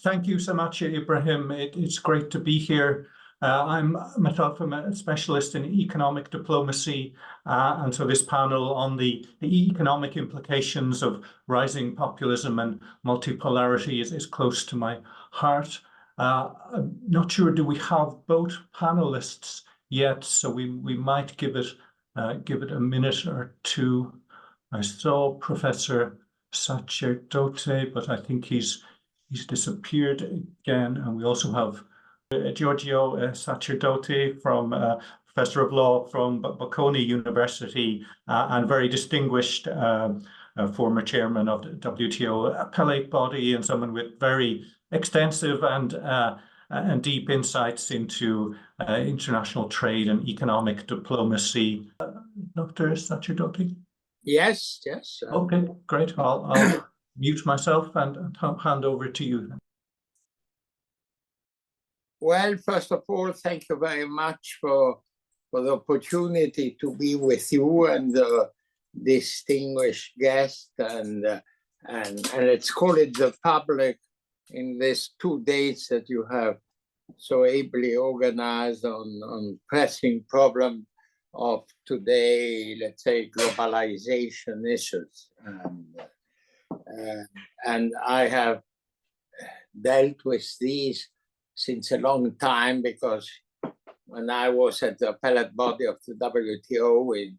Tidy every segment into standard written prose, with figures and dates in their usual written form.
Thank you so much, Ibrahim. It's great to be here. I'm myself a specialist in economic diplomacy, and so this panel on the economic implications of rising populism and multipolarity is close to my heart. I'm not sure, do we have both panelists yet? So we might give it a minute or two. I saw Professor SACERDOTI, but I think he's disappeared again. And we also have Giorgio SACERDOTI, from Professor of Law from Bocconi University, and very distinguished former chairman of the WTO Appellate body, and someone with very extensive and deep insights into international trade and economic diplomacy. Dr. SACERDOTI? Yes. Okay, great. I'll mute myself and hand over to you. Well, first of all, thank you very much for the opportunity to be with you and the distinguished guest, and let's call it the public, in these 2 days that you have so ably organized on pressing problem of today, let's say, globalization issues. And I have dealt with these since a long time, because when I was at the appellate body of the WTO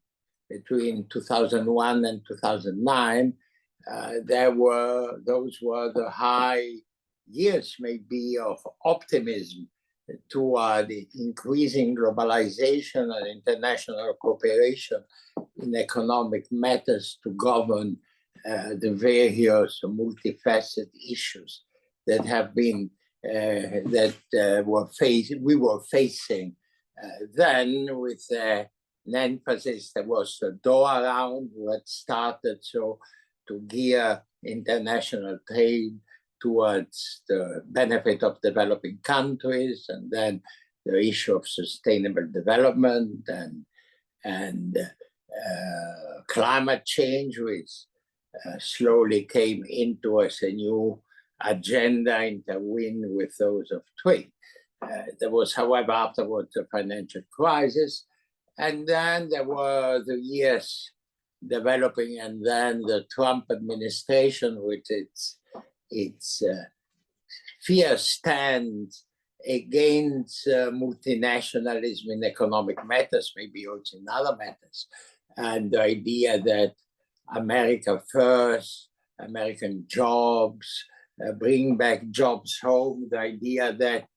between 2001 and 2009, those were the high years, maybe, of optimism toward the increasing globalization and international cooperation in economic matters to govern the various multifaceted issues that have been we were facing then, with an emphasis. There was the Doha round that started to gear international trade towards the benefit of developing countries, and then the issue of sustainable development and climate change, which slowly came into as a new agenda, intertwined with those of trade. There was, however, afterwards a financial crisis, and then there were the years developing, and then the Trump administration with its fierce stance against multinationalism in economic matters, maybe also in other matters, and the idea that America first, American jobs, bring back jobs home, the idea that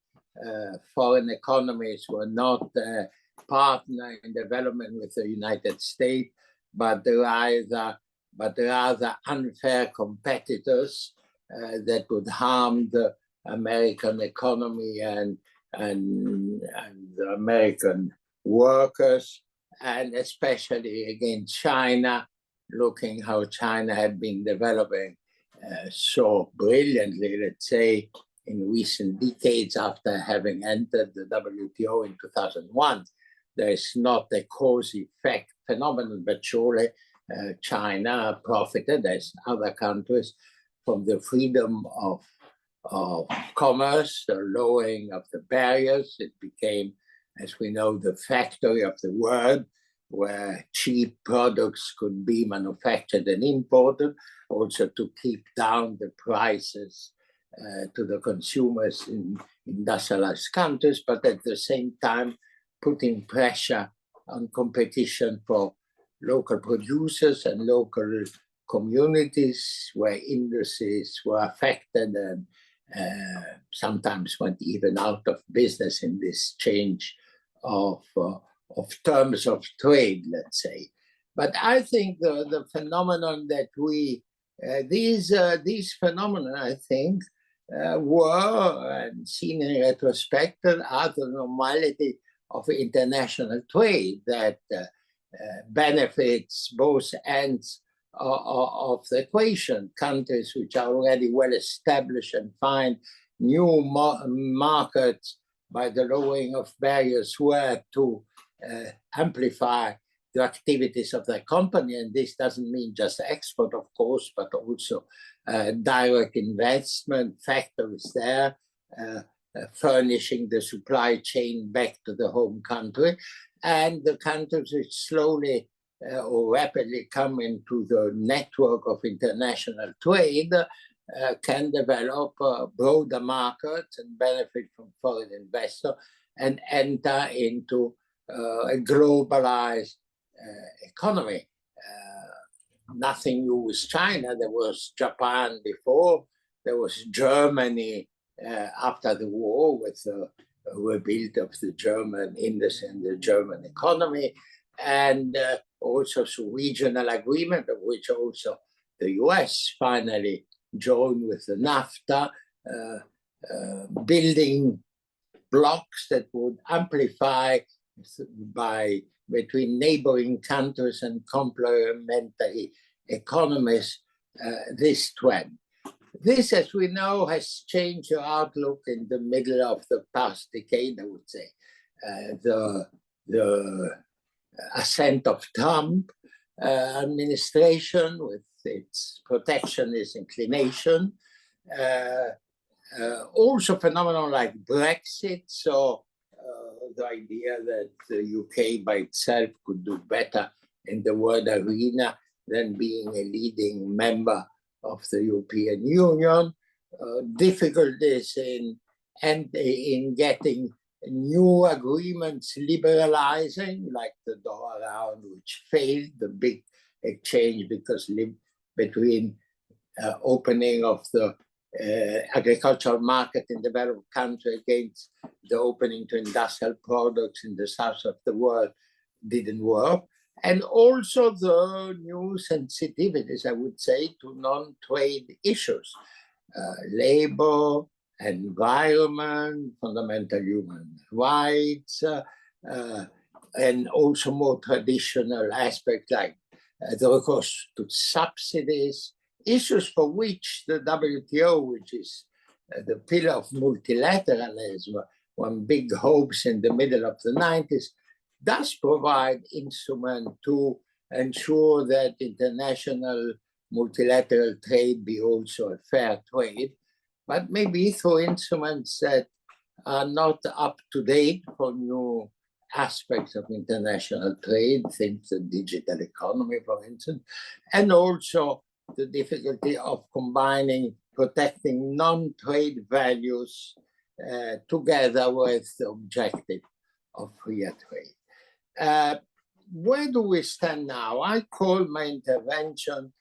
foreign economies were not a partner in development with the United States, but rather unfair competitors that would harm the American economy and the American workers, and especially against China, looking how China had been developing so brilliantly, let's say, in recent decades after having entered the WTO in 2001. There is not a cause-effect phenomenon, but surely China profited, as other countries, from the freedom of commerce, the lowering of the barriers. It became, as we know, the factory of the world, where cheap products could be manufactured and imported, also to keep down the prices to the consumers in industrialized countries, but at the same time putting pressure on competition for local producers and local communities where industries were affected and sometimes went even out of business in this change of terms of trade, let's say. But I think the phenomenon that these phenomena, I think, were, and seen in retrospect, are the normality of international trade that benefits both ends of the equation. Countries which are already well established and find new markets by the lowering of barriers were to amplify the activities of their company. And this doesn't mean just export, of course, but also direct investment factors there, furnishing the supply chain back to the home country. And the countries which slowly or rapidly come into the network of international trade can develop broader markets and benefit from foreign investors and enter into a globalized economy. Nothing new with China. There was Japan before. There was Germany after the war with the rebuild of the German industry and the German economy, and also through regional agreement, of which also the US finally joined with the NAFTA, building blocks that would amplify between neighboring countries and complementary economies this trend. This, as we know, has changed the outlook in the middle of the past decade, I would say. The ascent of Trump administration with its protectionist inclination, also phenomena like Brexit, so the idea that the UK by itself could do better in the world arena than being a leading member of the European Union, difficulties in getting new agreements liberalizing, like the Doha round, which failed, the big exchange between opening of the agricultural market in developed countries against the opening to industrial products in the south of the world didn't work. And also the new sensitivities, I would say, to non-trade issues, labor, environment, fundamental human rights, and also more traditional aspects like the recourse to subsidies, issues for which the WTO, which is the pillar of multilateralism, one big hopes in the middle of the 90s, does provide instruments to ensure that international multilateral trade be also a fair trade, but maybe through instruments that are not up to date for new aspects of international trade, things the digital economy, for instance, and also the difficulty of combining protecting non-trade values together with the objective of free trade. Where do we stand now? I call my intervention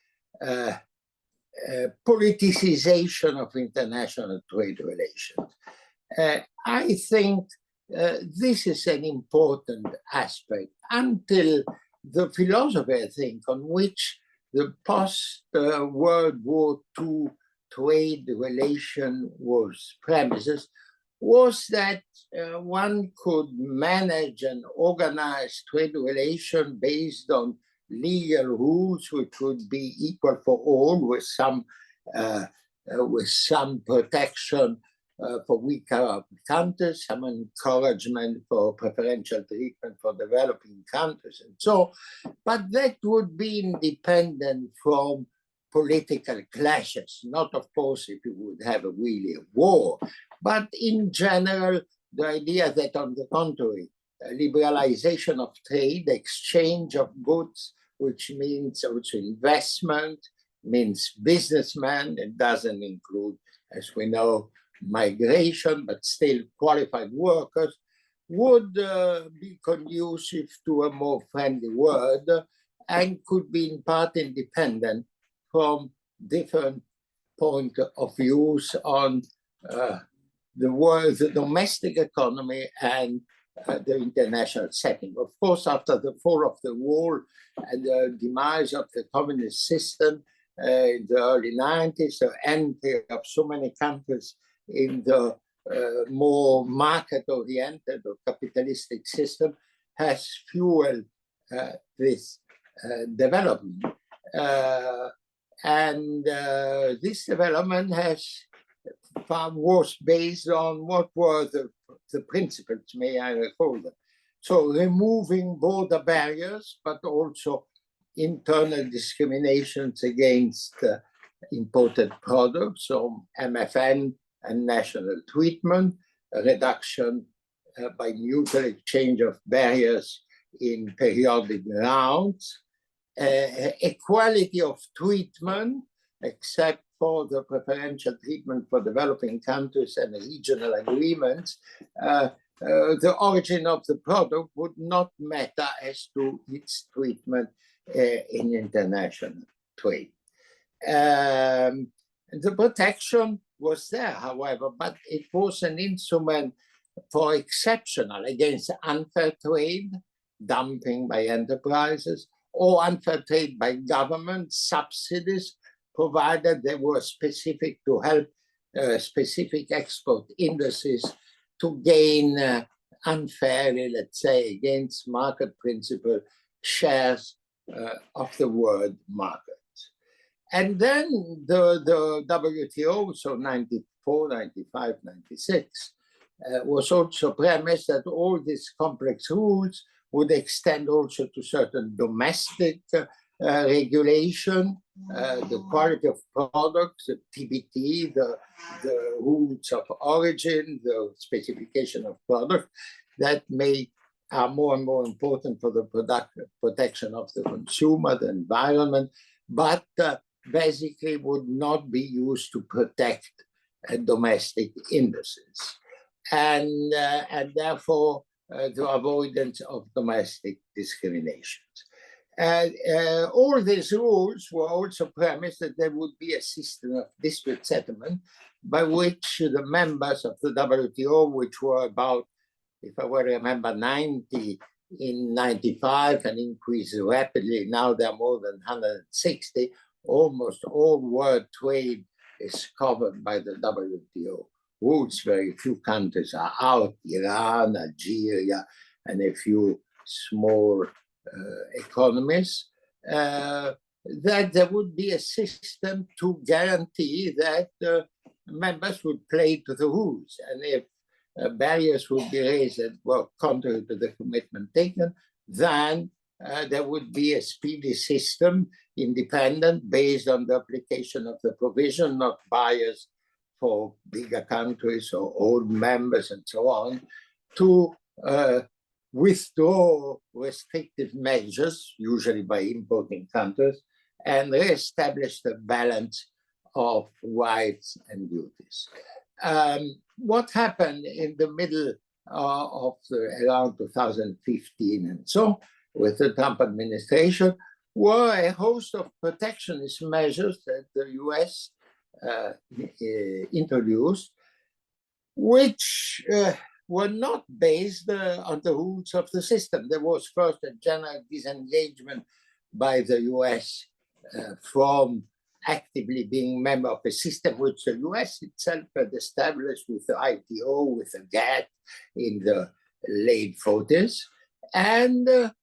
politicization of international trade relations. I think this is an important aspect until the philosophy, I think, on which the post-World War II trade relation was premises, was that one could manage and organize trade relation based on legal rules which would be equal for all, with some protection for weaker countries, some encouragement for preferential treatment for developing countries, and so. But that would be independent from political clashes, not, of course, if you would have really a war, but in general, the idea that, on the contrary, liberalization of trade, exchange of goods, which means also investment, means businessmen, it doesn't include, as we know, migration, but still qualified workers, would be conducive to a more friendly world and could be in part independent from different point of views on the world, the domestic economy and the international setting. Of course, after the fall of the wall and the demise of the communist system in the early 90s, the entry of so many countries in the more market-oriented or capitalistic system has fueled this development. This development was based on what were the principles, may I recall them. So removing border barriers, but also internal discriminations against imported products, so MFN and national treatment, a reduction by mutual exchange of barriers in periodic rounds, equality of treatment, except for the preferential treatment for developing countries and regional agreements. The origin of the product would not matter as to its treatment in international trade. The protection was there, however, but it was an instrument for exceptional against unfair trade, dumping by enterprises, or unfair trade by government subsidies, provided they were specific to help specific export industries to gain unfairly, let's say, against market principle shares of the world market. And then the WTO, so 94, 95, 96, was also premised that all these complex rules would extend also to certain domestic regulation, the quality of products, the TBT, the rules of origin, the specification of products that are more and more important for the protection of the consumer, the environment, but basically would not be used to protect domestic industries. And therefore, the avoidance of domestic discriminations. All these rules were also premised that there would be a system of dispute settlement by which the members of the WTO, which were about, if I well remember, 90 in 95 and increased rapidly, now there are more than 160, almost all world trade is covered by the WTO rules. Very few countries are out, Iran, Algeria, and a few small economies, that there would be a system to guarantee that members would play to the rules. And if barriers would be raised that were contrary to the commitment taken, then there would be a speedy system, independent, based on the application of the provision, not biased for bigger countries or old members and so on, to withdraw restrictive measures, usually by importing countries, and reestablish the balance of rights and duties. What happened in the middle of around 2015 and so, with the Trump administration, were a host of protectionist measures that the US introduced, which were not based on the rules of the system. There was first a general disengagement by the US from actively being member of a system which the US itself had established with the ITO, with the GATT in the late 40s, and the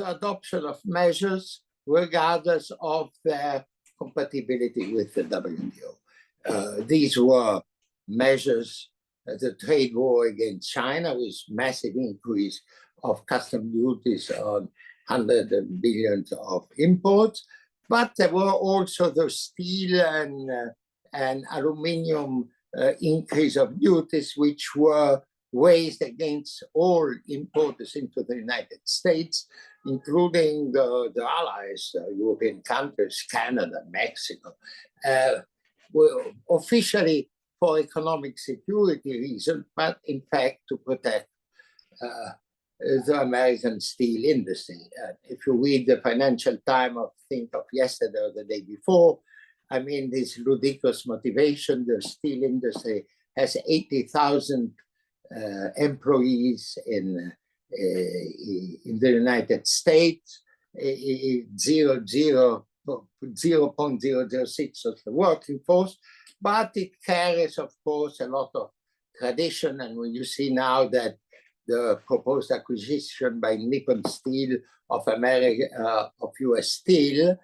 adoption of measures regardless of their compatibility with the WTO. These were measures, the trade war against China with massive increase of custom duties on hundreds of billions of imports, but there were also the steel and aluminium increase of duties, which were raised against all importers into the United States, including the allies, European countries, Canada, Mexico, officially for economic security reasons, but in fact to protect the American steel industry. If you read the Financial Times of yesterday or the day before, I mean, this ludicrous motivation, the steel industry has 80,000 employees in the United States, 0.006 of the working force, but it carries, of course, a lot of tradition. And when you see now that the proposed acquisition by Nippon Steel of America, of US Steel,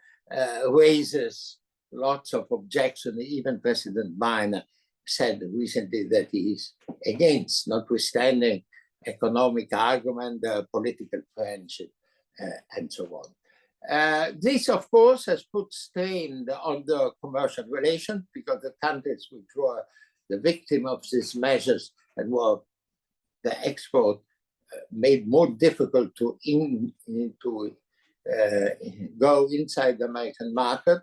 raises lots of objections. Even President Biden said recently that he is against, notwithstanding economic argument, political friendship, and so on. This, of course, has put strain on the commercial relations because the countries which were the victim of these measures and were the export made more difficult to go inside the American market,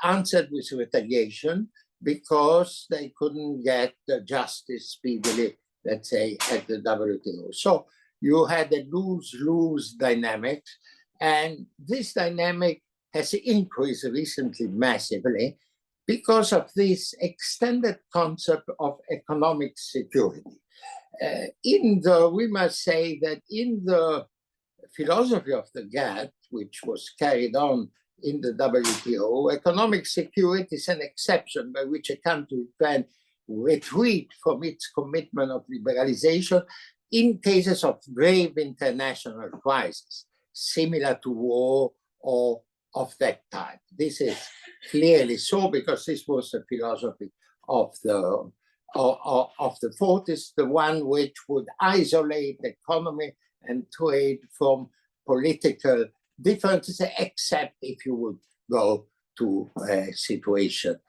answered with retaliation because they couldn't get justice speedily, let's say, at the WTO. So you had a lose-lose dynamic, and this dynamic has increased recently massively because of this extended concept of economic security. We must say that in the philosophy of the GATT, which was carried on in the WTO, economic security is an exception by which a country can retreat from its commitment of liberalization in cases of grave international crisis, similar to war or of that type. This is clearly so because this was the philosophy of the 40s, the one which would isolate economy and trade from political differences, except if you would go to a situation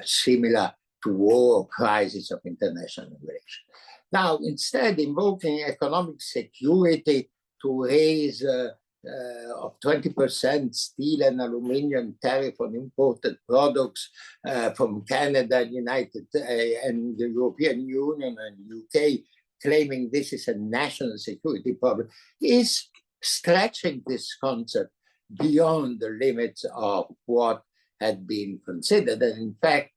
similar to war or crisis of international relations. Now, instead, invoking economic security to raise of 20% steel and aluminum tariff on imported products from Canada, and the European Union and UK, claiming this is a national security problem, is stretching this concept beyond the limits of what had been considered. And in fact,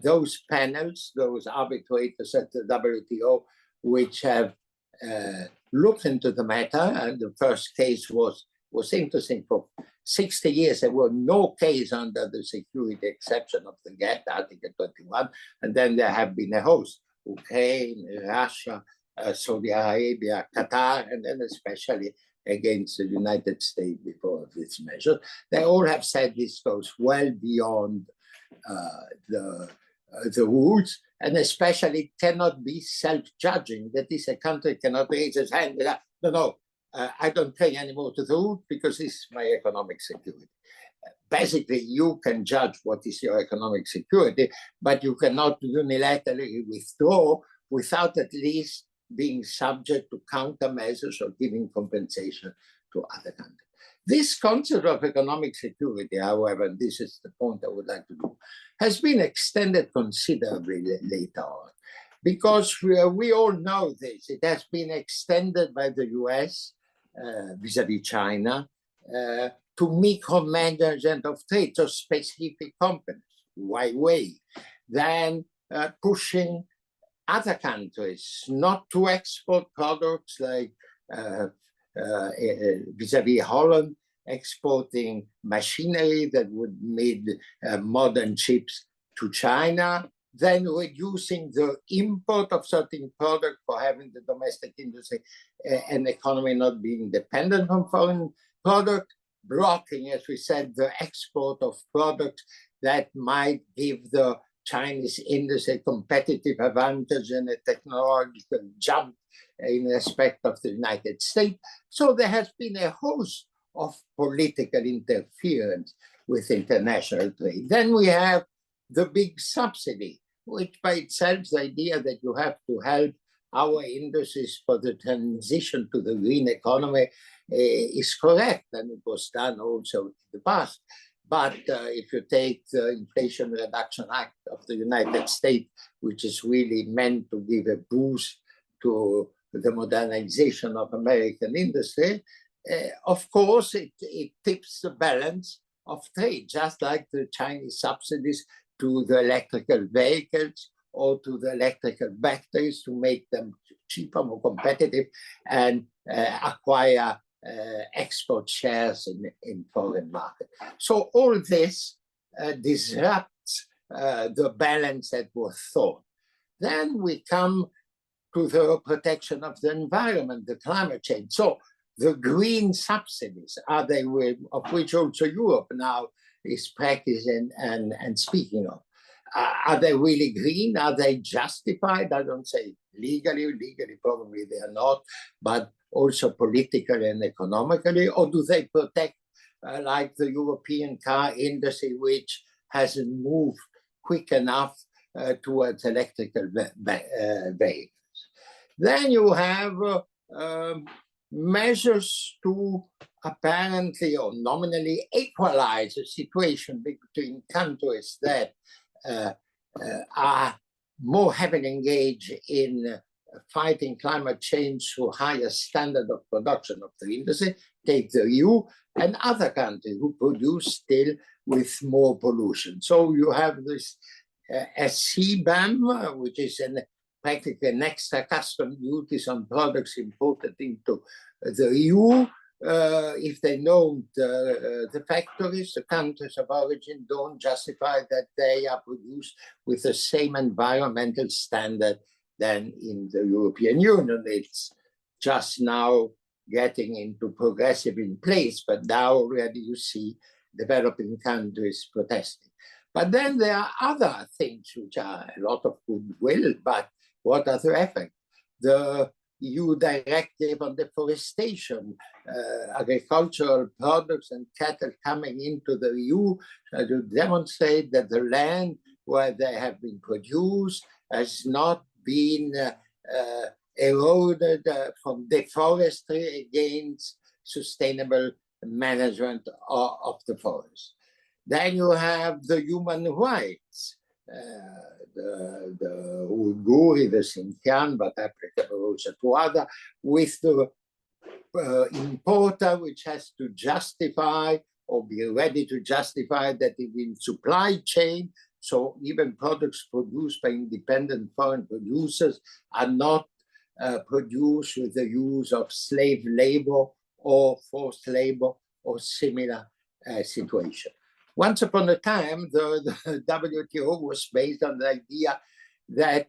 those panels, those arbitrators at the WTO, which have looked into the matter, and the first case was interesting. For 60 years, there were no case under the security exception of the GATT, Article 21, and then there have been a host: Ukraine, Russia, Saudi Arabia, Qatar, and then especially against the United States before this measure. They all have said this goes well beyond the rules, and especially cannot be self-judging. That is, a country cannot raise its hand and no, I don't pay anymore to the rule because this is my economic security. Basically, you can judge what is your economic security, but you cannot unilaterally withdraw without at least being subject to countermeasures or giving compensation to other countries. This concept of economic security, however, and this is the point I would like to do, has been extended considerably later on, because we all know this. It has been extended by the US vis-à-vis China to micromanagement of trade, so specific companies, Huawei, then pushing other countries not to export products like vis-à-vis Holland, exporting machinery that would make modern chips to China, then reducing the import of certain products for having the domestic industry and economy not being dependent on foreign products, blocking, as we said, the export of products that might give the Chinese industry competitive advantage and a technological jump in respect of the United States. So there has been a host of political interference with international trade. Then we have the big subsidy, which by itself, the idea that you have to help our industries for the transition to the green economy is correct, and it was done also in the past. But if you take the Inflation Reduction Act of the United States, which is really meant to give a boost to the modernization of American industry, of course, it tips the balance of trade, just like the Chinese subsidies to the electrical vehicles or to the electrical batteries to make them cheaper, more competitive, and acquire export shares in foreign market. So all this disrupts the balance that was thought. Then we come to the protection of the environment, the climate change. So the green subsidies, of which also Europe now is practicing and speaking of, Are they really green? Are they justified? I don't say legally probably they are not, but also politically and economically, or do they protect like the European car industry, which hasn't moved quick enough towards electrical vehicles? Then you have measures to apparently or nominally equalize the situation between countries that are more heavily engaged in fighting climate change through higher standard of production of the industry, take the EU, and other countries who produce still with more pollution. So you have this CBAM, which is practically an extra custom duties on products imported into the EU. If they know the factories, the countries of origin don't justify that they are produced with the same environmental standard than in the European Union. It's just now getting into progressive in place, but now already you see developing countries protesting. But then there are other things which are a lot of goodwill, but what are the effects? The EU directive on deforestation, agricultural products and cattle coming into the EU to demonstrate that the land where they have been produced has not been eroded from deforestry against sustainable management of the forest. Then you have the human rights, the Uyghur, the Xinjiang, but applicable also to other, with the importer which has to justify or be ready to justify that it in supply chain, so even products produced by independent foreign producers are not produced with the use of slave labor or forced labor or similar situation. Once upon a time, the WTO was based on the idea that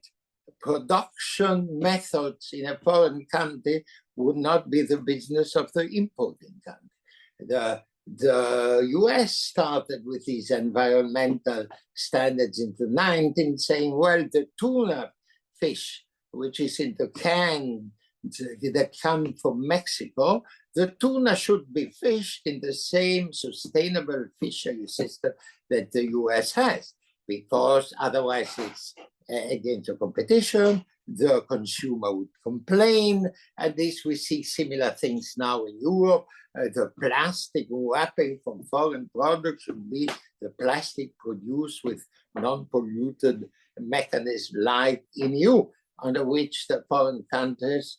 production methods in a foreign country would not be the business of the importing country. The US started with these environmental standards in the 19th, saying, well, the tuna fish, which is in the can that come from Mexico, the tuna should be fished in the same sustainable fishery system that the US has, because otherwise it's against the competition, the consumer would complain, and this we see similar things now in Europe. The plastic wrapping from foreign products should be the plastic produced with non-polluted mechanism like in EU, under which the foreign countries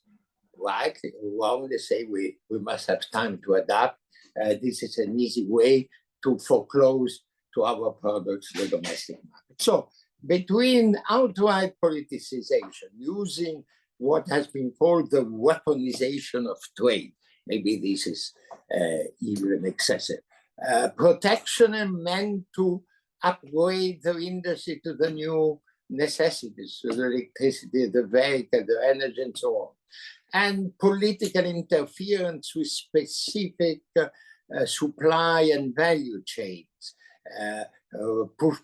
rightly or wrongly say we must have time to adapt. This is an easy way to foreclose to our products the domestic market. So between outright politicization, using what has been called the weaponization of trade, maybe this is even excessive, protection meant to upgrade the industry to the new necessities, to the electricity, the vehicle, the energy, and so on, and political interference with specific supply and value chains,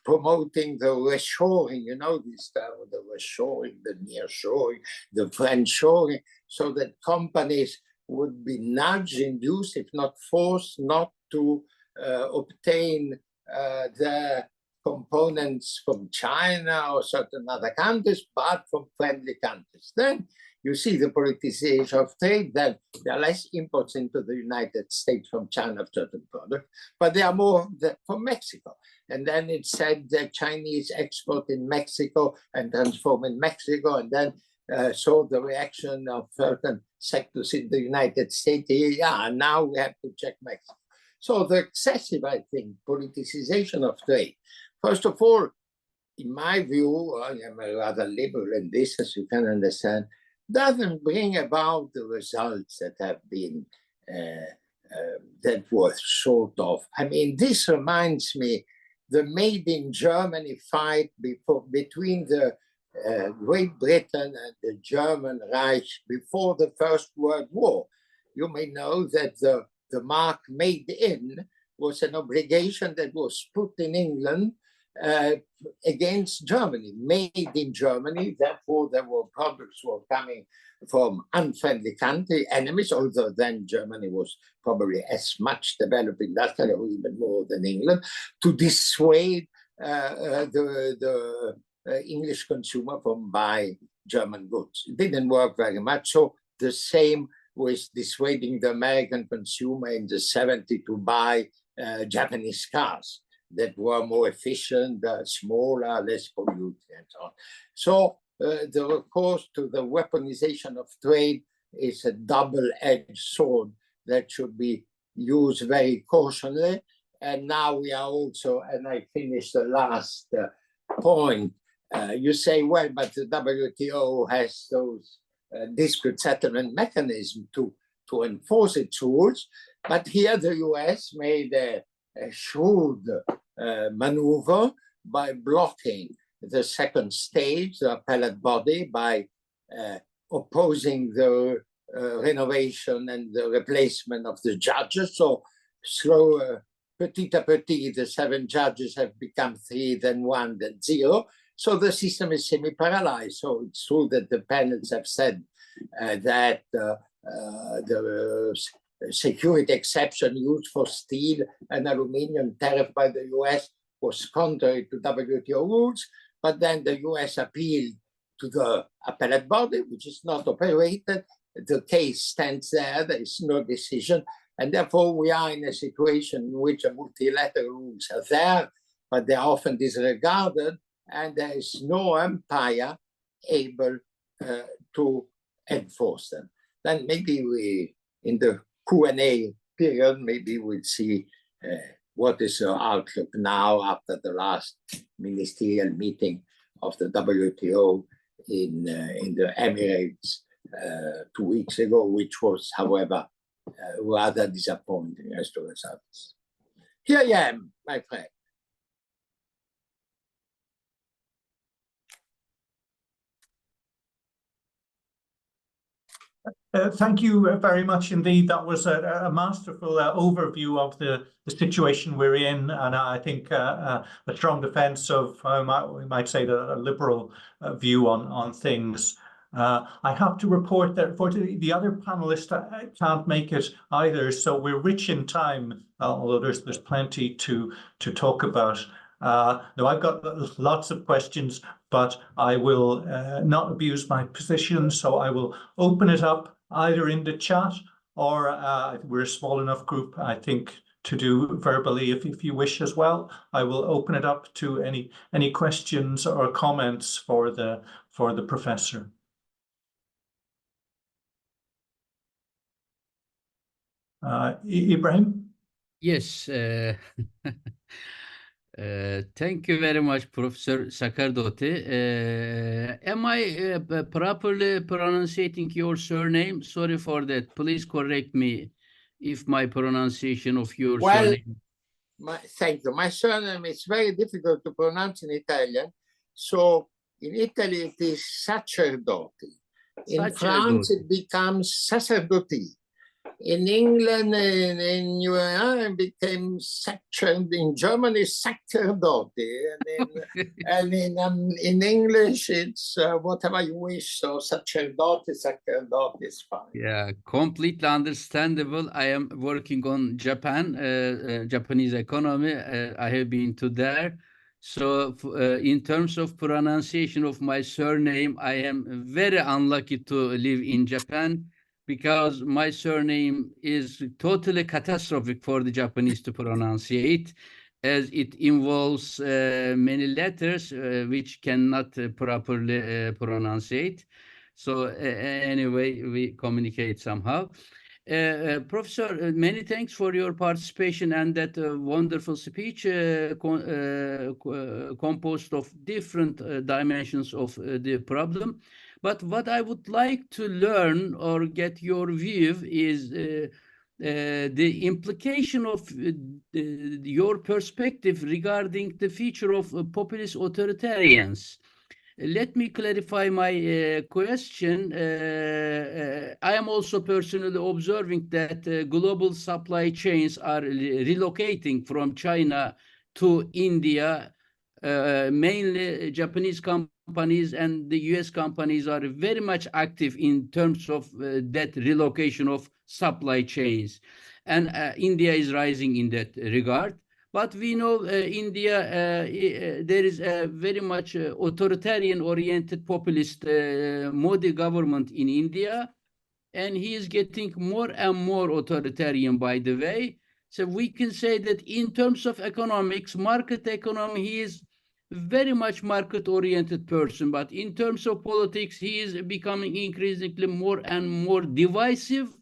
promoting the reshoring, you know, this term, the reshoring, the nearshoring, the friendshoring, so that companies would be nudged, induced, if not forced, not to obtain the components from China or certain other countries, but from friendly countries. Then you see the politicization of trade, then there are less imports into the United States from China of certain products, but there are more from Mexico. And then it said that Chinese export in Mexico and transform in Mexico, and then saw the reaction of certain sectors in the United States. Yeah, now we have to check Mexico. So the excessive, I think, politicization of trade. First of all, in my view, I am rather liberal in this, as you can understand, doesn't bring about the results that have been, that were sort of. I mean, this reminds me the Made in Germany fight between the Great Britain and the German Reich before the First World War. You may know that the mark made in was an obligation that was put in England against Germany, made in Germany. Therefore, there were products were coming from unfriendly country enemies, although then Germany was probably as much developed industrially or even more than England, to dissuade the English consumer from buying German goods. It didn't work very much. So the same with dissuading the American consumer in the 70s to buy Japanese cars that were more efficient, smaller, less polluting, and so on. So the recourse to the weaponization of trade is a double-edged sword that should be used very cautiously. And now we are also, and I finish the last point, you say, well, but the WTO has those dispute settlement mechanism to enforce its rules. But here the US made a shrewd maneuver by blocking the second stage, the appellate body, by opposing the renovation and the replacement of the judges. So slow, petit à petit, the 7 judges have become 3, then 1, then 0. So the system is semi-paralyzed. So it's true that the panels have said that the security exception used for steel and aluminum tariff by the US was contrary to WTO rules. But then the US appealed to the appellate body, which is not operated. The case stands there. There is no decision. And therefore, we are in a situation in which the multilateral rules are there, but they are often disregarded, and there is no empire able to enforce them. Then maybe we, in the Q&A period, maybe we'll see what is the outlook now after the last ministerial meeting of the WTO in the Emirates 2 weeks ago, which was, however, rather disappointing as to results. Here I am, my friend. Thank you very much indeed. That was a masterful overview of the situation we're in, and I think a strong defense of, we might say, a liberal view on things. I have to report that for the other panelists, I can't make it either, so we're rich in time, although there's plenty to talk about. Now, I've got lots of questions, but I will not abuse my position, so I will open it up either in the chat or we're a small enough group, I think, to do verbally if you wish as well. I will open it up to any questions or comments for the professor. Ibrahim? Yes. Thank you very much, Professor SACERDOTI. Am I properly pronouncing your surname? Sorry for that. Please correct me if my pronunciation of your surname. Thank you. My surname is very difficult to pronounce in Italian. So in Italy, it is Sacerdoti. In France, it becomes Sacerdoti. In England, in US, it became Sacerdote. In Germany, Sacerdoti. And in English, it's whatever you wish. So Sacerdote is fine. Yeah, completely understandable. I am working on Japan, Japanese economy. I have been to there. So in terms of pronunciation of my surname, I am very unlucky to live in Japan, because my surname is totally catastrophic for the Japanese to pronunciate, as it involves many letters which cannot properly pronunciate. So anyway, we communicate somehow. Professor, many thanks for your participation and that wonderful speech composed of different dimensions of the problem. But what I would like to learn or get your view is the implication of your perspective regarding the future of populist authoritarians. Let me clarify my question. I am also personally observing that global supply chains are relocating from China to India mainly Japanese companies and the US companies are very much active in terms of that relocation of supply chains. And India is rising in that regard. But we know India, there is a very much authoritarian-oriented populist Modi government in India, and he is getting more and more authoritarian, by the way. So we can say that in terms of economics, market economy, he is very much market-oriented person. But in terms of politics, he is becoming increasingly more and more divisive,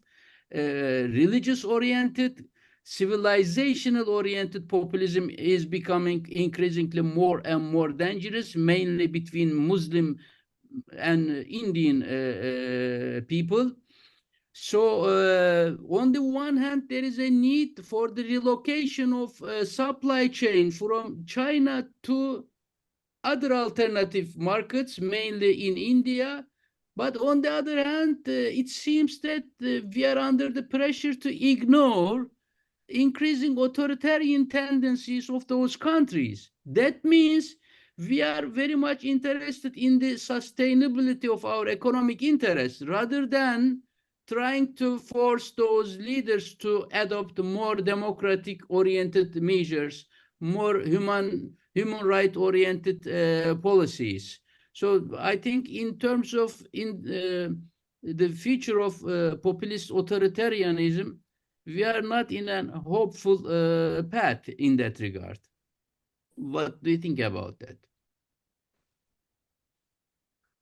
religious-oriented, civilizational-oriented populism is becoming increasingly more and more dangerous, mainly between Muslim and Indian people. So on the one hand, there is a need for the relocation of supply chain from China to other alternative markets, mainly in India. But on the other hand, it seems that we are under the pressure to ignore increasing authoritarian tendencies of those countries. That means we are very much interested in the sustainability of our economic interests rather than trying to force those leaders to adopt more democratic-oriented measures, more human right-oriented policies. So I think in terms of the future of populist authoritarianism, we are not in a hopeful path in that regard. What do you think about that?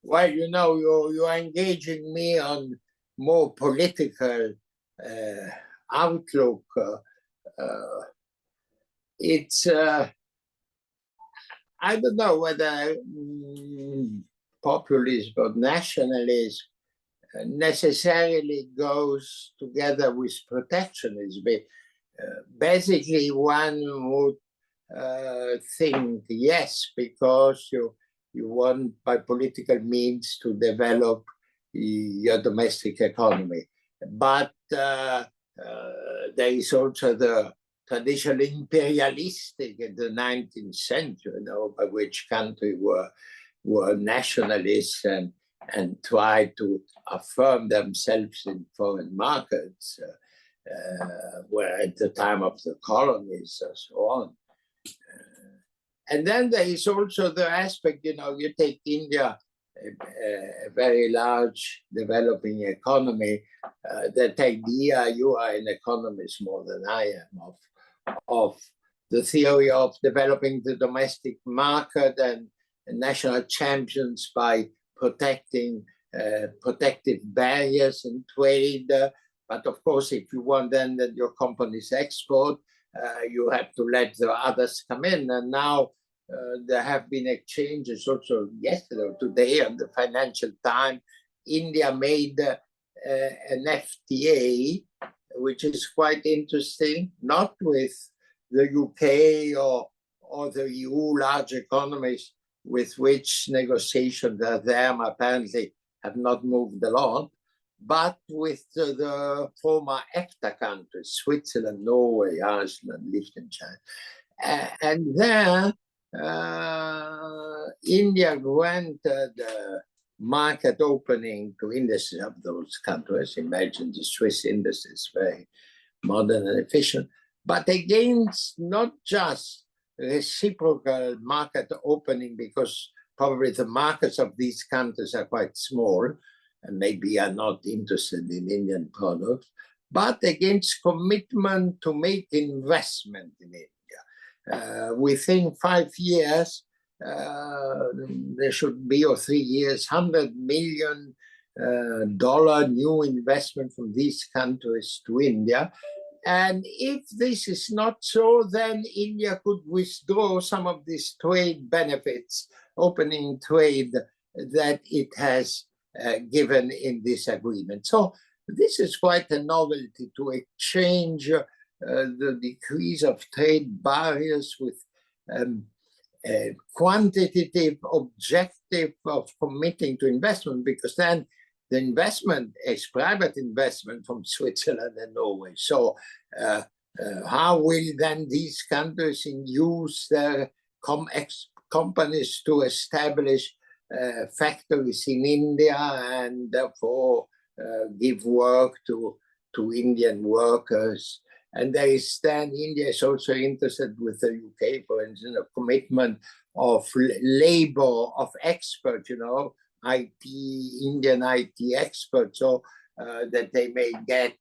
Well, you know, you're engaging me on more political outlook. It's, I don't know whether populism or nationalism necessarily goes together with protectionism. Basically, one would think yes, because you want by political means to develop your domestic economy. But there is also the traditional imperialistic in the 19th century, you know, by which countries were nationalists and tried to affirm themselves in foreign markets, where at the time of the colonies and so on. And then there is also the aspect, you know, you take India, a very large developing economy, that idea, you are an economist more than I am, of the theory of developing the domestic market and national champions by protecting protective barriers in trade. But of course, if you want then that your companies export, you have to let the others come in. And now there have been exchanges also yesterday or today on the Financial Times. India made an FTA, which is quite interesting, not with the UK or the EU large economies with which negotiations are there apparently have not moved along, but with the former EFTA countries, Switzerland, Norway, Iceland, Liechtenstein. And there, India granted market opening to industry of those countries. Imagine the Swiss industry is very modern and efficient, but against not just reciprocal market opening, because probably the markets of these countries are quite small and maybe are not interested in Indian products, but against commitment to make investment in India. Within 5 years, there should be, or 3 years, $100 million new investment from these countries to India. And if this is not so, then India could withdraw some of these trade benefits, opening trade that it has given in this agreement. So this is quite a novelty, to exchange the decrease of trade barriers with a quantitative objective of committing to investment, because then the investment is private investment from Switzerland and Norway. So how will then these countries use their companies to establish factories in India and therefore give work to Indian workers. And there is then, India is also interested with the UK, for instance, a commitment of labor, of experts, you know, Indian IT experts, so that they may get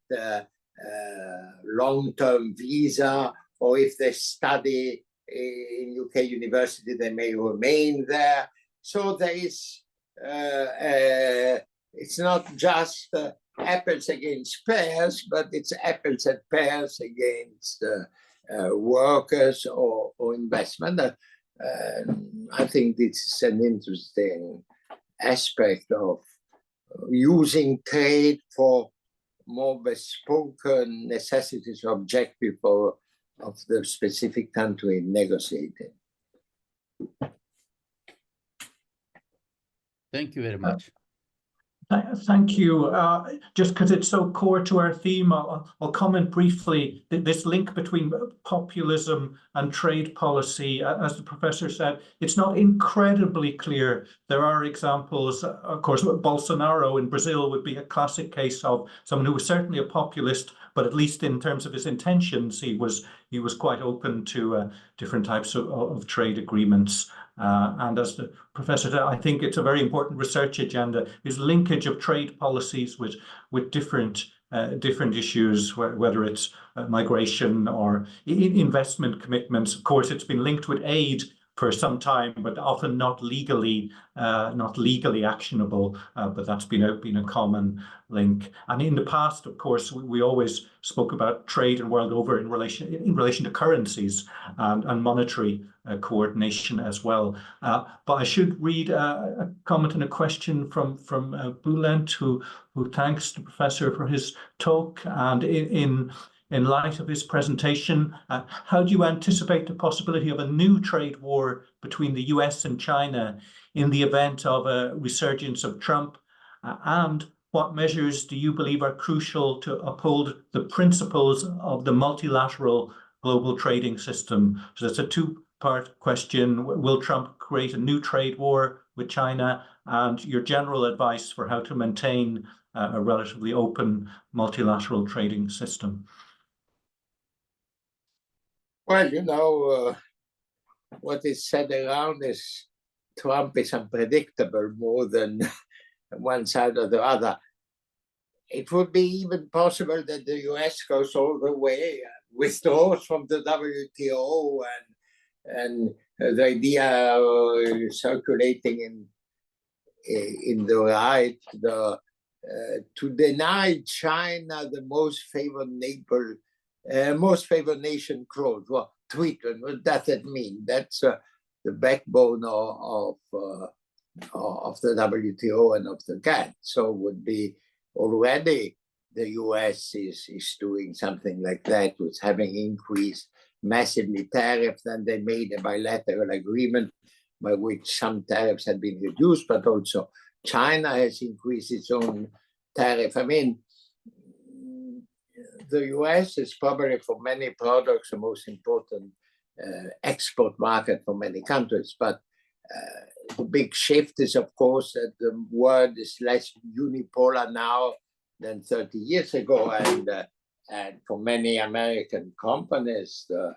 long-term visa, or if they study in UK university, they may remain there. So there is, it's not just apples against pears, but it's apples and pears against workers or investment. I think this is an interesting aspect of using trade for more bespoken necessities or objective of the specific country negotiating. Thank you very much. Thank you. Just because it's so core to our theme, I'll comment briefly. This link between populism and trade policy, as the professor said, it's not incredibly clear. There are examples, of course, Bolsonaro in Brazil would be a classic case of someone who was certainly a populist, but at least in terms of his intentions, he was quite open to different types of trade agreements. And as the professor said, I think it's a very important research agenda, is linkage of trade policies with different issues, whether it's migration or investment commitments. Of course, it's been linked with aid for some time, but often not legally actionable. But that's been a common link. And in the past, of course, we always spoke about trade and world over in relation to currencies and monetary coordination as well. But I should read a comment and a question from Bulent, who thanks the professor for his talk. And in light of his presentation, how do you anticipate the possibility of a new trade war between the US and China in the event of a resurgence of Trump? And what measures do you believe are crucial to uphold the principles of the multilateral global trading system? So that's a two-part question. Will Trump create a new trade war with China? And your general advice for how to maintain a relatively open multilateral trading system? Well, you know, what is said around is Trump is unpredictable more than one side or the other. It would be even possible that the US goes all the way, withdraws from the WTO, and the idea circulating in the right to deny China the most favored nation clause. Well, treatment, what does that mean? That's the backbone of the WTO and of the GATT. So would be already the US is doing something like that, with having increased massively tariffs. Then they made a bilateral agreement by which some tariffs had been reduced, but also China has increased its own tariff. I mean, the US is probably for many products the most important export market for many countries. But the big shift is, of course, that the world is less unipolar now than 30 years ago. And for many American companies, the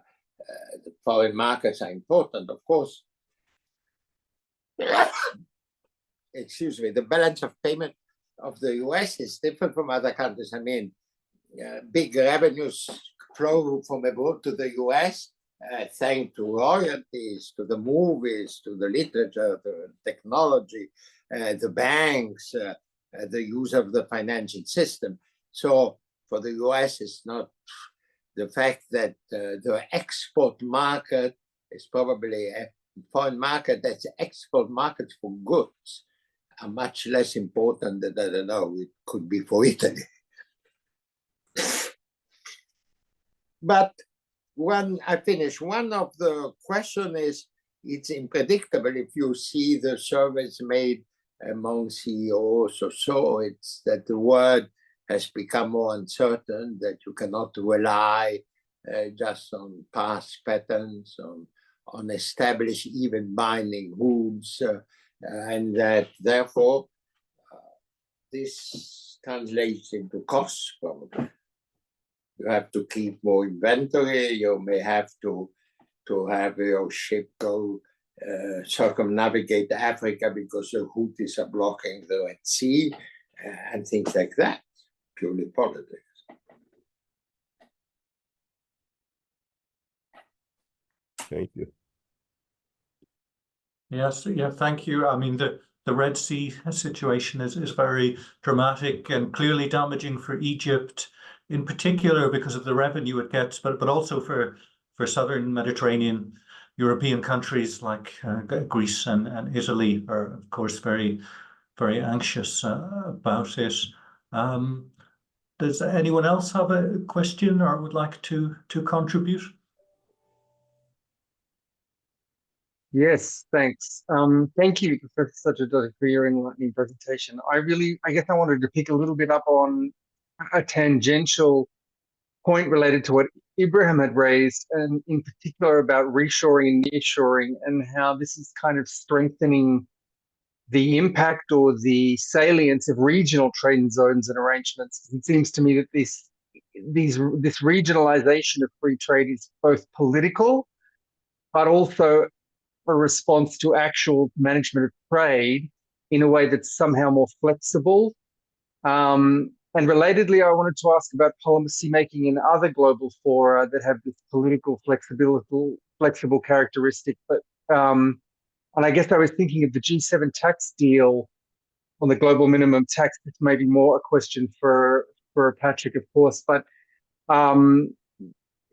foreign markets are important, of course. Excuse me, the balance of payment of the US is different from other countries. I mean, big revenues flow from abroad to the US, thanks to royalties, to the movies, to the literature, the technology, the banks, the use of the financial system. So for the US, it's not the fact that the export market is probably a foreign market, that's export markets for goods are much less important than, I don't know, it could be for Italy. But I finish. One of the question is, it's unpredictable. If you see the surveys made among CEOs or so, it's that the world has become more uncertain, that you cannot rely just on past patterns, on established even binding rules, and that therefore this translates into costs probably. You have to keep more inventory, you may have to have your ship go circumnavigate Africa because the Houthis are blocking the Red Sea, and things like that, purely politics. Thank you. Yes, yeah, thank you. I mean, the Red Sea situation is very dramatic and clearly damaging for Egypt, in particular because of the revenue it gets, but also for southern Mediterranean European countries like Greece and Italy are, of course, very, very anxious about it. Does anyone else have a question or would like to contribute? Yes, thanks. Thank you, Professor SACERDOTI, for your enlightening presentation. I guess I wanted to pick a little bit up on a tangential point related to what Ibrahim had raised, and in particular about reshoring and nearshoring, and how this is kind of strengthening the impact or the salience of regional trade zones and arrangements. It seems to me that this regionalization of free trade is both political, but also a response to actual management of trade in a way that's somehow more flexible. And relatedly, I wanted to ask about policy making in other global fora that have this political flexible characteristic. But and I guess I was thinking of the G7 tax deal on the global minimum tax. It's maybe more a question for Patrick, of course, but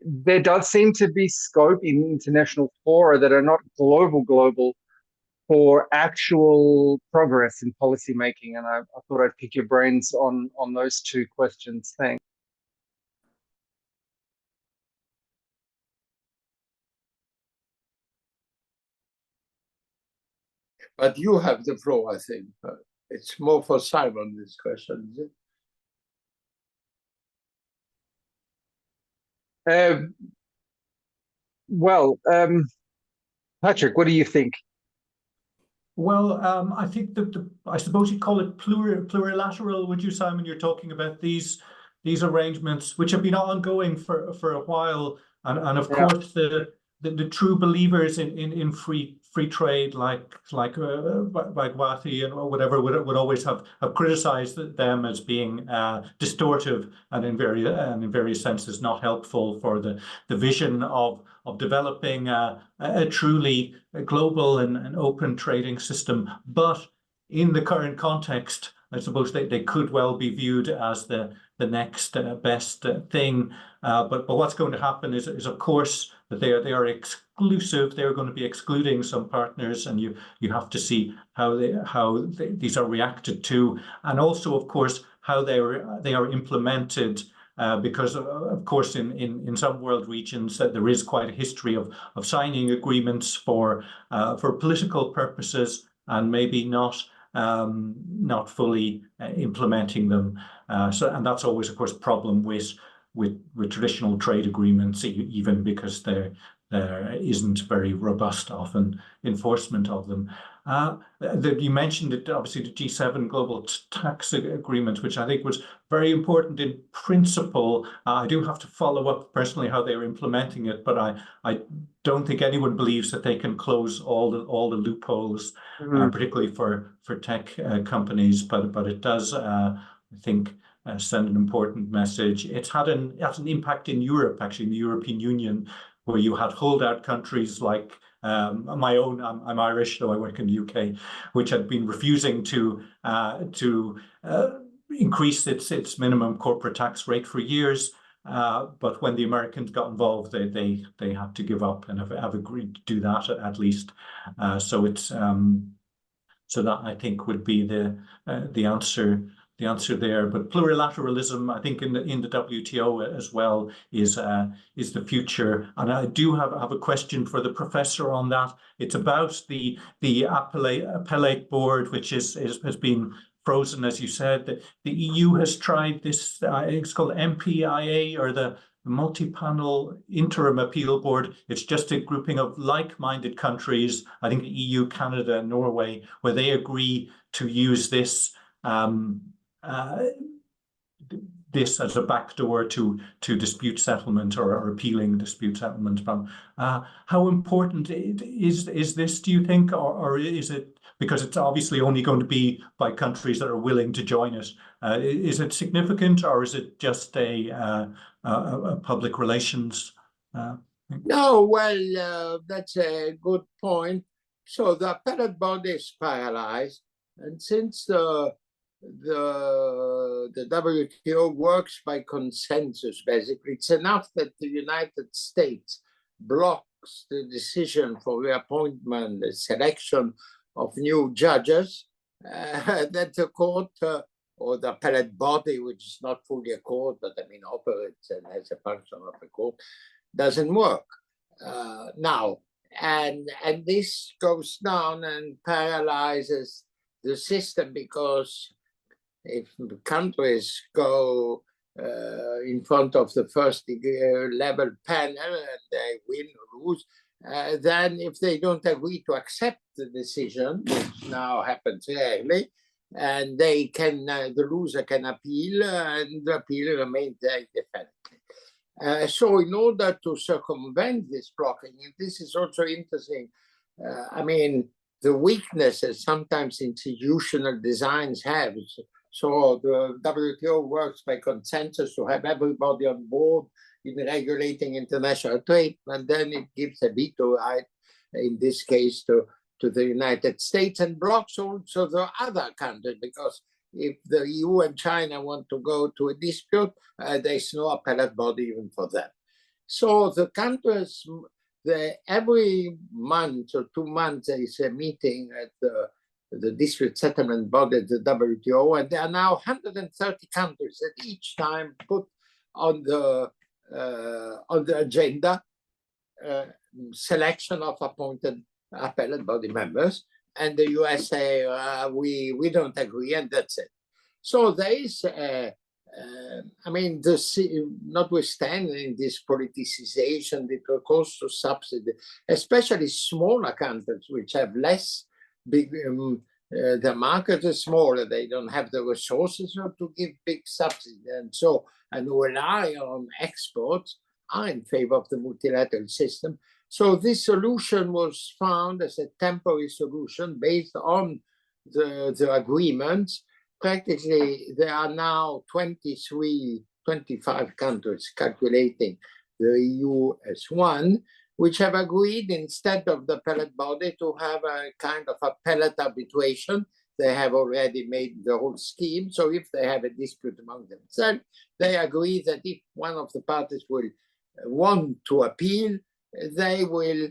there does seem to be scope in international fora that are not global for actual progress in policy making. And I thought I'd pick your brains on those two questions. Thanks. But you have the floor, I think. It's more for Simon, this question, is it? Well, Patrick, what do you think? Well, I think I suppose you call it plurilateral, would you, Simon? You're talking about these arrangements which have been ongoing for a while, and of course the true believers in free trade, like Guati and whatever, would always have criticized them as being distortive and in various senses not helpful for the vision of developing a truly global and open trading system. But in the current context, I suppose they could well be viewed as the next best thing. But what's going to happen is of course that they are exclusive. They're going to be excluding some partners, and you have to see how these are reacted to, and also of course how they are implemented. Because of course in some world regions that there is quite a history of signing agreements for political purposes and maybe not fully implementing them. And that's always, of course, a problem with traditional trade agreements, even because there isn't very robust often enforcement of them. You mentioned it, obviously, the G7 global tax agreement, which I think was very important in principle. I do have to follow up personally how they're implementing it, but I don't think anyone believes that they can close all the loopholes, particularly for tech companies. But it does, I think, send an important message. It's had an impact in Europe, actually, in the European Union, where you had holdout countries like my own. I'm Irish, though I work in the UK, which had been refusing to increase its minimum corporate tax rate for years. But when the Americans got involved, they had to give up and have agreed to do that at least. So that I think would be the answer. The answer there, but plurilateralism, I think, in the WTO as well is the future. And I do have a question for the professor on that. It's about the Appellate board, which has been frozen, as you said. The EU has tried this. It's called MPIA, or the multi-panel interim appeal board. It's just a grouping of like-minded countries, I think the EU, Canada, and Norway, where they agree to use this this as a backdoor to dispute settlement or appealing dispute settlement. How important is this, do you think, or is it, because it's obviously only going to be by countries that are willing to join it? Is it significant, or is it just a public relations? No, well, that's a good point. So the appellate body is paralyzed, and since the WTO works by consensus, basically, it's enough that the United States blocks the decision for the appointment, the selection of new judges, that the court or the appellate body, which is not fully a court, but I mean operates and has a function of a court, doesn't work now. And this goes down and paralyzes the system, because if countries go in front of the first level panel and they win or lose, then if they don't agree to accept the decision, which now happens rarely, and they can, the loser can appeal, and the appeal remains indefinitely. So in order to circumvent this blocking, and this is also interesting, I mean, the weaknesses sometimes institutional designs have. So the WTO works by consensus to have everybody on board in regulating international trade, and then it gives a veto right, in this case, to the United States, and blocks also the other countries, because if the EU and China want to go to a dispute, there's no appellate body even for them. So the countries, every month or 2 months, there is a meeting at the dispute settlement body, the WTO, and there are now 130 countries that each time put on the agenda selection of appointed appellate body members, and the US say we don't agree, and that's it. So there is, I mean, notwithstanding this politicization, the recourse to subsidy, especially smaller countries which have less big, the market is smaller, they don't have the resources to give big subsidies, and rely on exports, are in favor of the multilateral system. So this solution was found as a temporary solution based on the agreements. Practically, there are now 25 countries, calculating the EU as one, which have agreed, instead of the appellate body, to have a kind of appellate arbitration. They have already made the whole scheme. So if they have a dispute among themselves, they agree that if one of the parties will want to appeal, they will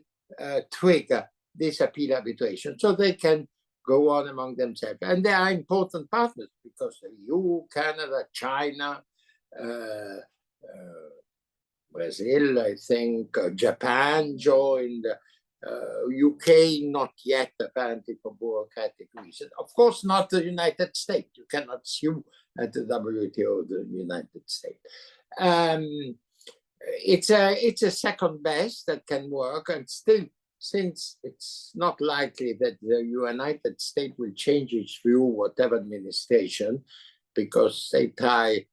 trigger this appeal arbitration. So they can go on among themselves. And they are important partners, because the EU, Canada, China, Brazil, I think, Japan joined, UK not yet, apparently for bureaucratic reasons. Of course, not the United States. You cannot sue at the WTO the United States. It's a second best that can work, and still, since it's not likely that the United States will change its view, whatever administration, because they try.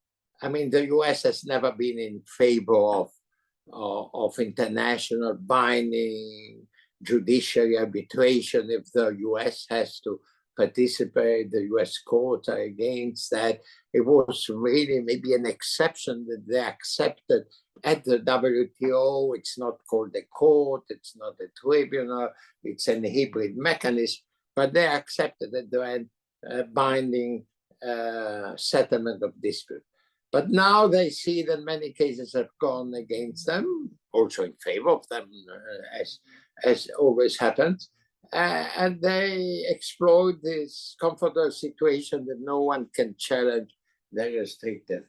I mean, the US has never been in favor of international binding judiciary arbitration. If the US has to participate, the US courts are against that. It was really maybe an exception that they accepted at the WTO. It's not called a court, it's not a tribunal, it's a hybrid mechanism, but they accepted that they had binding settlement of dispute. But now they see that many cases have gone against them, also in favor of them, as always happens. And they exploit this comfortable situation that no one can challenge their restrictive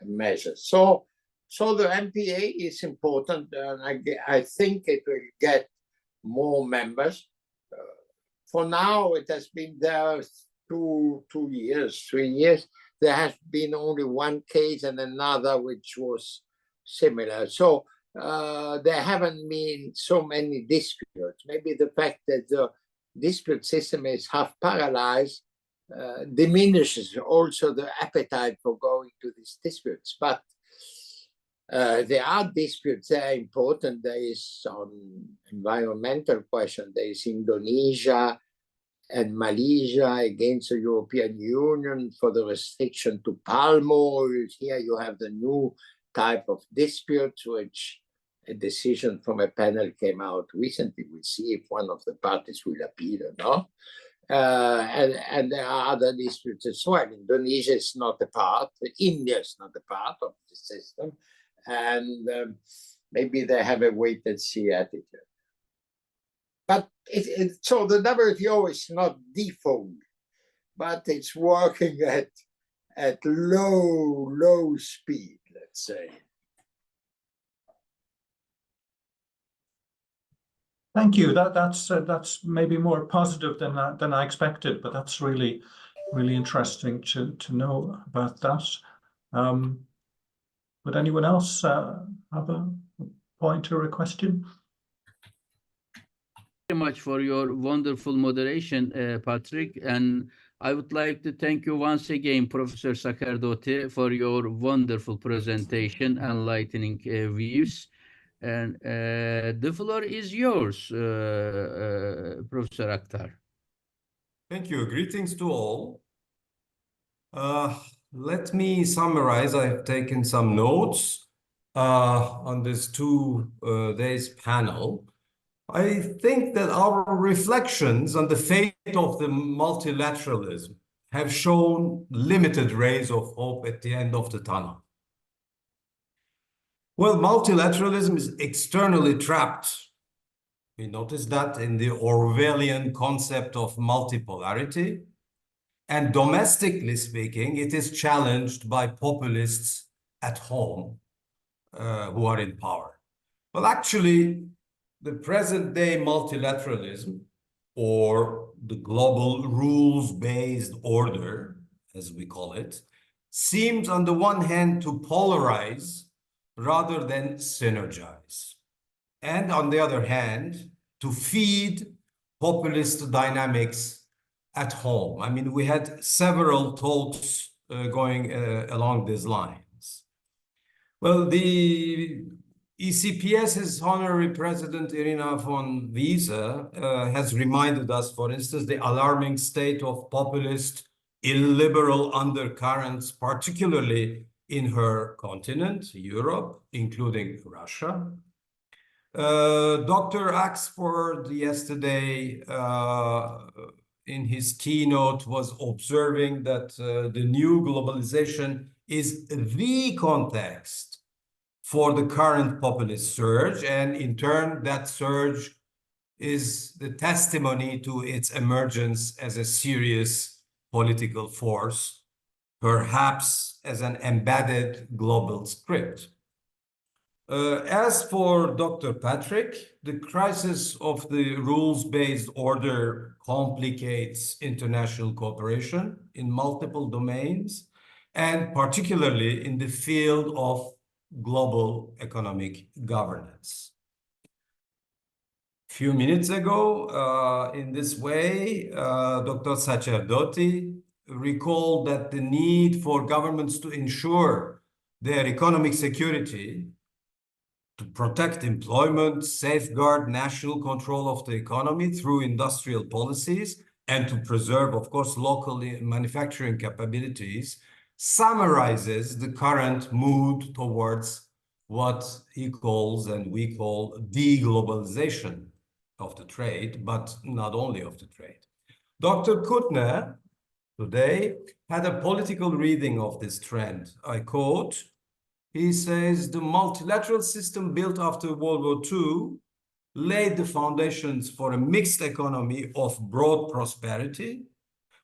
measures. So the MPA is important, and I think it will get more members. For now, it has been there 2 years, 3 years. There has been only one case and another which was similar. So there haven't been so many disputes. Maybe the fact that the dispute system is half paralyzed diminishes also the appetite for going to these disputes. But there are disputes that are important. There is on environmental question. There is Indonesia and Malaysia against the European Union for the restriction to palm oil. Here you have the new type of disputes, which a decision from a panel came out recently. We'll see if one of the parties will appeal or not. And there are other disputes as well. Indonesia is not a part, India is not a part of the system, and maybe they have a wait-and-see attitude. But so the WTO is not default, but it's working at low speed, let's say. Thank you. That's maybe more positive than I expected, but that's really interesting to know about that. Would anyone else have a point or a question? Very much for your wonderful moderation, Patrick, and I would like to thank you once again, Professor SACERDOTI, for your wonderful presentation, enlightening views. And the floor is yours, Professor Aktar. Thank you. Greetings to all. Let me summarize. I've taken some notes on this 2 days panel. I think that our reflections on the fate of the multilateralism have shown limited rays of hope at the end of the tunnel. Well, multilateralism is externally trapped. We notice that in the Orwellian concept of multipolarity. And domestically speaking, it is challenged by populists at home who are in power. Well, actually, the present-day multilateralism, or the global rules-based order, as we call it, seems on the one hand to polarize rather than synergize. And on the other hand, to feed populist dynamics at home. I mean, we had several talks going along these lines. Well, the ECPS's honorary president, Irina von Wiese, has reminded us, for instance, the alarming state of populist illiberal undercurrents, particularly in her continent, Europe, including Russia. Dr. Axford yesterday, in his keynote, was observing that the new globalization is the context for the current populist surge, and in turn, that surge is the testimony to its emergence as a serious political force, perhaps as an embedded global script. As for Dr. Patrick, the crisis of the rules-based order complicates international cooperation in multiple domains, and particularly in the field of global economic governance. A few minutes ago, in this way, Dr. SACERDOTI recalled that the need for governments to ensure their economic security, to protect employment, safeguard national control of the economy through industrial policies, and to preserve, of course, local manufacturing capabilities, summarizes the current mood towards what he calls and we call deglobalization of the trade, but not only of the trade. Dr. Kuttner today had a political reading of this trend. I quote, he says, the multilateral system built after World War II laid the foundations for a mixed economy of broad prosperity,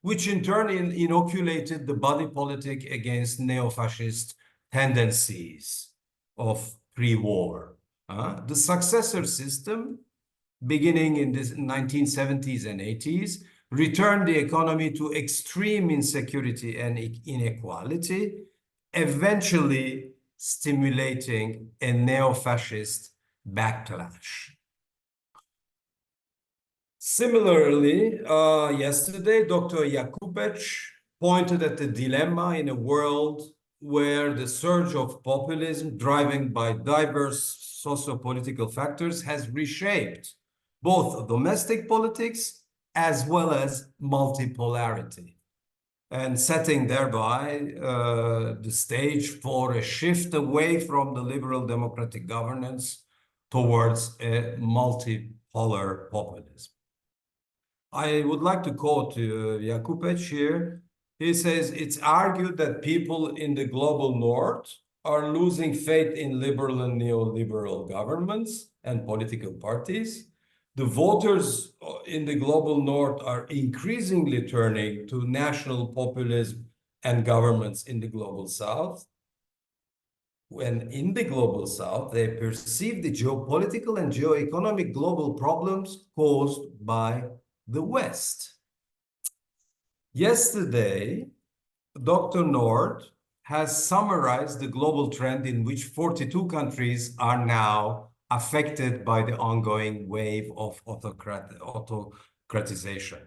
which in turn inoculated the body politic against neo-fascist tendencies of pre-war. The successor system, beginning in the 1970s and 80s, returned the economy to extreme insecurity and inequality, eventually stimulating a neo-fascist backlash. Similarly, yesterday, Dr. Jakubec pointed at the dilemma in a world where the surge of populism, driven by diverse socio-political factors, has reshaped both domestic politics as well as multipolarity, and setting thereby the stage for a shift away from the liberal democratic governance towards a multipolar populism. I would like to quote Jakubec here. He says, it's argued that people in the global north are losing faith in liberal and neoliberal governments and political parties. The voters in the global north are increasingly turning to national populism and governments in the global south. When in the global south, they perceive the geopolitical and geoeconomic global problems caused by the West. Yesterday, Dr. Nord has summarized the global trend in which 42 countries are now affected by the ongoing wave of autocratization.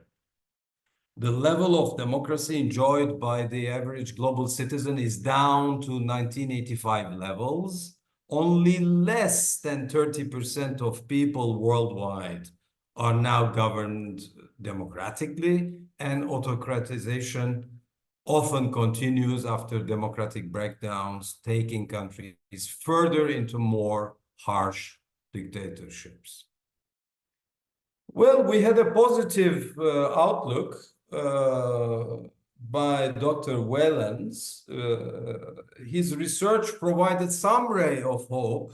The level of democracy enjoyed by the average global citizen is down to 1985 levels. Only less than 30% of people worldwide are now governed democratically, and autocratization often continues after democratic breakdowns, taking countries further into more harsh dictatorships. Well, we had a positive outlook by Dr. Whelans. His research provided some ray of hope.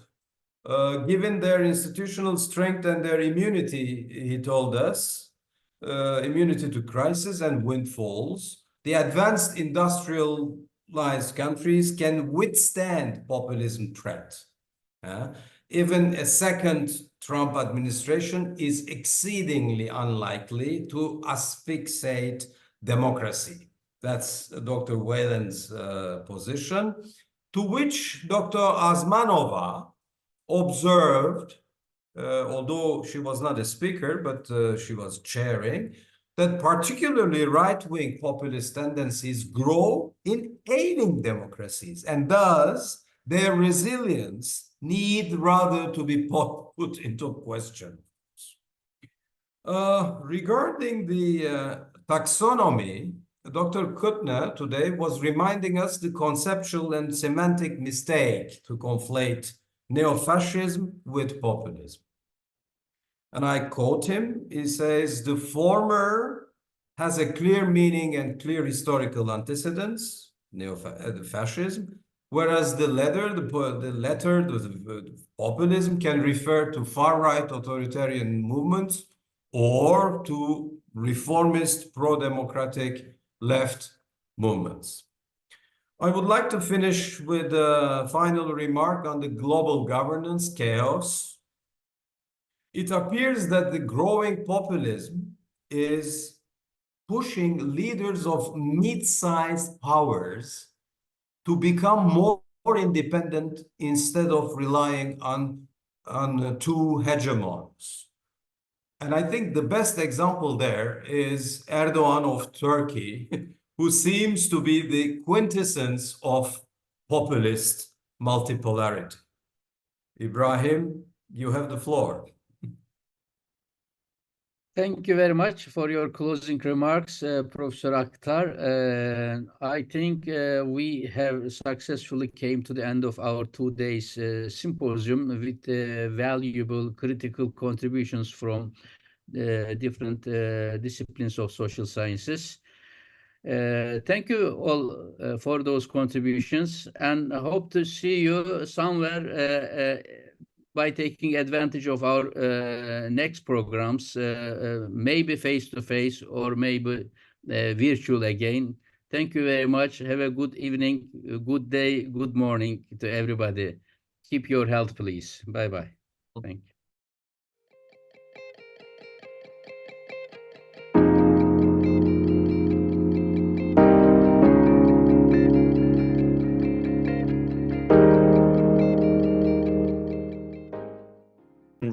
Given their institutional strength and their immunity, he told us, immunity to crisis and windfalls, the advanced industrialized countries can withstand populism threat. Even a second Trump administration is exceedingly unlikely to asphyxiate democracy. That's Dr. Whelan's position, to which Dr. Asmanova observed, although she was not a speaker, but she was chairing, that particularly right-wing populist tendencies grow in ailing democracies, and thus their resilience need rather to be put into question. Regarding the taxonomy, Dr. Kuttner today was reminding us the conceptual and semantic mistake to conflate neo-fascism with populism. And I quote him, he says, the former has a clear meaning and clear historical antecedents, fascism, whereas the populism can refer to far-right authoritarian movements or to reformist pro-democratic left movements. I would like to finish with a final remark on the global governance chaos. It appears that the growing populism is pushing leaders of mid-sized powers to become more independent instead of relying on two hegemons. And I think the best example there is Erdogan of Turkey, who seems to be the quintessence of populist multipolarity. Ibrahim, you have the floor. Thank you very much for your closing remarks, Professor Aktar. I think we have successfully came to the end of our 2 days symposium with valuable critical contributions from different disciplines of social sciences. Thank you all for those contributions, and I hope to see you somewhere by taking advantage of our next programs, maybe face-to-face or maybe virtual again. Thank you very much. Have a good evening, good day, good morning to everybody. Keep your health, please. Bye-bye. Thank you.